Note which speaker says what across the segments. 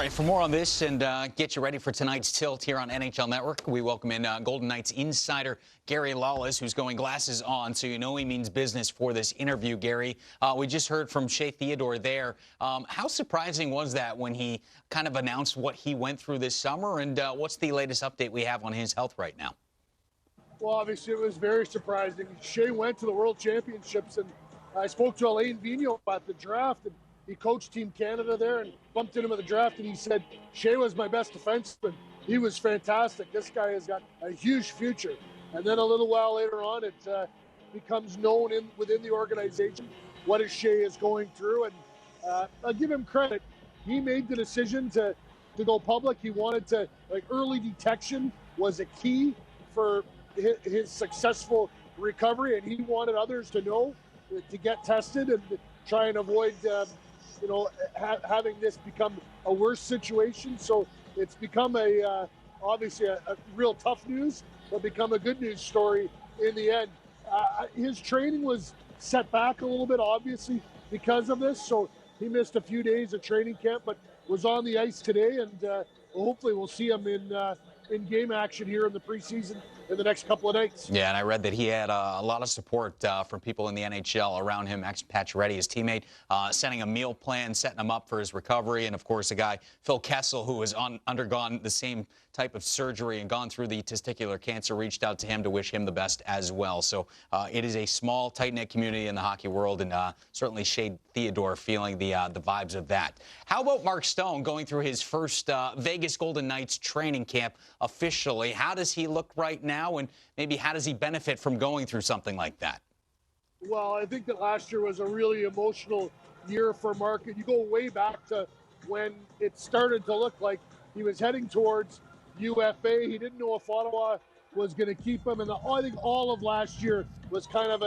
Speaker 1: right, for more on this and get you ready for tonight's tilt here on NHL Network, we welcome in Golden Knights insider Gary Lawless, who's going glasses on, so you know he means business for this interview, Gary. We just heard from Shea Theodore there. How surprising was that when he kind of announced what he went through this summer, and what's the latest update we have on his health right now?
Speaker 2: Well, obviously, it was very surprising. Shea went to the World Championships, and I spoke to Alain Vigneault about the draft, and he coached Team Canada there and bumped into him at the draft, and he said, Shea was my best defenseman. He was fantastic. This guy has got a huge future. And then a little while later on, it becomes known within the organization what Shea is going through. And I'll give him credit. He made the decision to go public. He wanted to, early detection was a key for his successful recovery, and he wanted others to know to get tested and try and avoid having this become a worse situation. So it's become obviously a real tough news, but become a good news story in the end. His training was set back a little bit, obviously, because of this. So he missed a few days of training camp, but was on the ice today, and hopefully we'll see him in game action here in the preseason in the next couple of nights.
Speaker 1: Yeah, and I read that he had a lot of support from people in the NHL around him. Max Pacioretty, his teammate, sending a meal plan, setting him up for his recovery. And, of course, a guy, Phil Kessel, who has undergone the same type of surgery and gone through the testicular cancer, reached out to him to wish him the best as well. So it is a small, tight-knit community in the hockey world, and certainly Shea Theodore feeling the vibes of that. How about Mark Stone going through his first Vegas Golden Knights training camp officially? How does he look right now, and maybe how does he benefit from going through something like that?
Speaker 2: Well, I think that last year was a really emotional year for Mark. And you go way back to when it started to look like he was heading towards UFA. He didn't know if Ottawa was going to keep him. And I think all of last year was kind of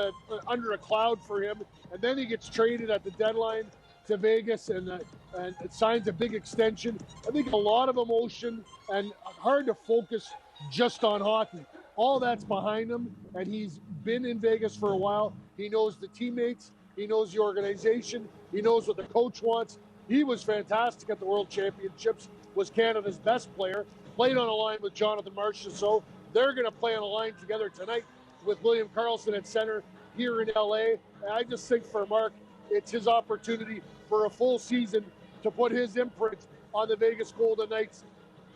Speaker 2: under a cloud for him. And then he gets traded at the deadline to Vegas and it signs a big extension. I think a lot of emotion and hard to focus just on hockey. All that's behind him, and he's been in Vegas for a while. He knows the teammates. He knows the organization. He knows what the coach wants. He was fantastic at the World Championships, was Canada's best player, played on a line with Jonathan Marchessault. They're going to play on a line together tonight with William Karlsson at center here in LA. And I just think for Mark, it's his opportunity for a full season to put his imprint on the Vegas Golden Knights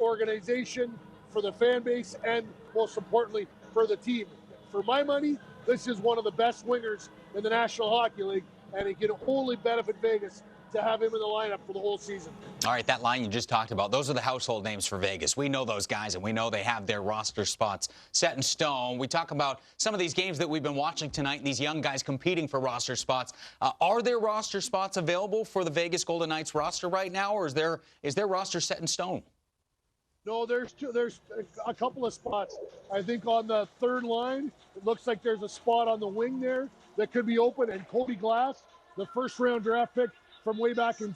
Speaker 2: organization, for the fan base, and most importantly, for the team. For my money, this is one of the best wingers in the National Hockey League, and it can only benefit Vegas to have him in the lineup for the whole season.
Speaker 1: All right, that line you just talked about, those are the household names for Vegas. We know those guys, and we know they have their roster spots set in stone. We talk about some of these games that we've been watching tonight, and these young guys competing for roster spots. Are there roster spots available for the Vegas Golden Knights roster right now, or is their roster set in stone?
Speaker 2: No, there's a couple of spots. I think on the third line, it looks like there's a spot on the wing there that could be open. And Cody Glass, the first-round draft pick from back in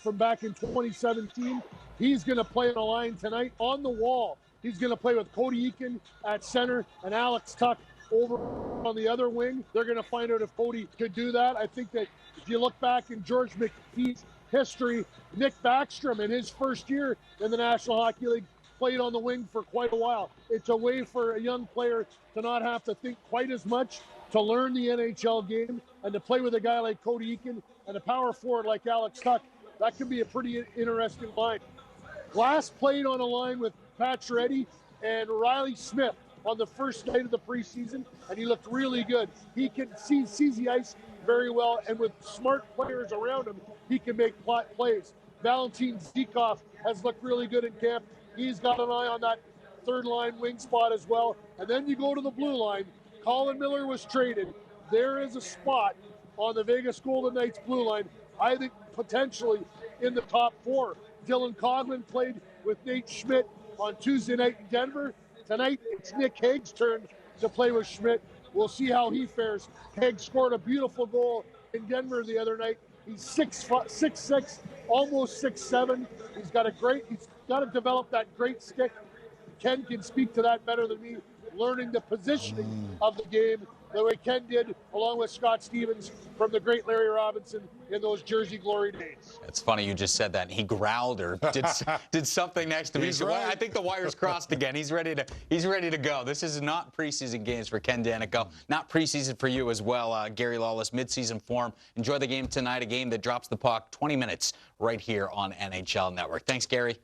Speaker 2: 2017, he's going to play on a line tonight on the wall. He's going to play with Cody Eakin at center and Alex Tuch over on the other wing. They're going to find out if Cody could do that. I think that if you look back in George McPhee's history, Nick Backstrom in his first year in the National Hockey League played on the wing for quite a while. It's a way for a young player to not have to think quite as much, to learn the NHL game, and to play with a guy like Cody Eakin and a power forward like Alex Tuch. That could be a pretty interesting line. Glass played on a line with Pacioretty and Riley Smith on the first night of the preseason, and he looked really good. He can sees the ice very well, and with smart players around him, he can make plays. Valentin Zykov has looked really good in camp. He's got an eye on that third-line wing spot as well. And then you go to the blue line. Colin Miller was traded. There is a spot on the Vegas Golden Knights blue line, I think potentially in the top four. Dylan Coghlan played with Nate Schmidt on Tuesday night in Denver. Tonight, it's Nick Hague's turn to play with Schmidt. We'll see how he fares. Hague scored a beautiful goal in Denver the other night. He's 6'6", almost 6'7". He's got to develop that great stick. Ken can speak to that better than me, learning the positioning of the game the way Ken did, along with Scott Stevens from the great Larry Robinson in those Jersey glory days.
Speaker 1: It's funny you just said that. He growled or did something next to me.
Speaker 3: He's
Speaker 1: So
Speaker 3: right.
Speaker 1: I think the wires crossed again. He's ready to go. This is not preseason games for Ken Danico. Not preseason for you as well, Gary Lawless. Midseason form. Enjoy the game tonight. A game that drops the puck 20 minutes right here on NHL Network. Thanks, Gary.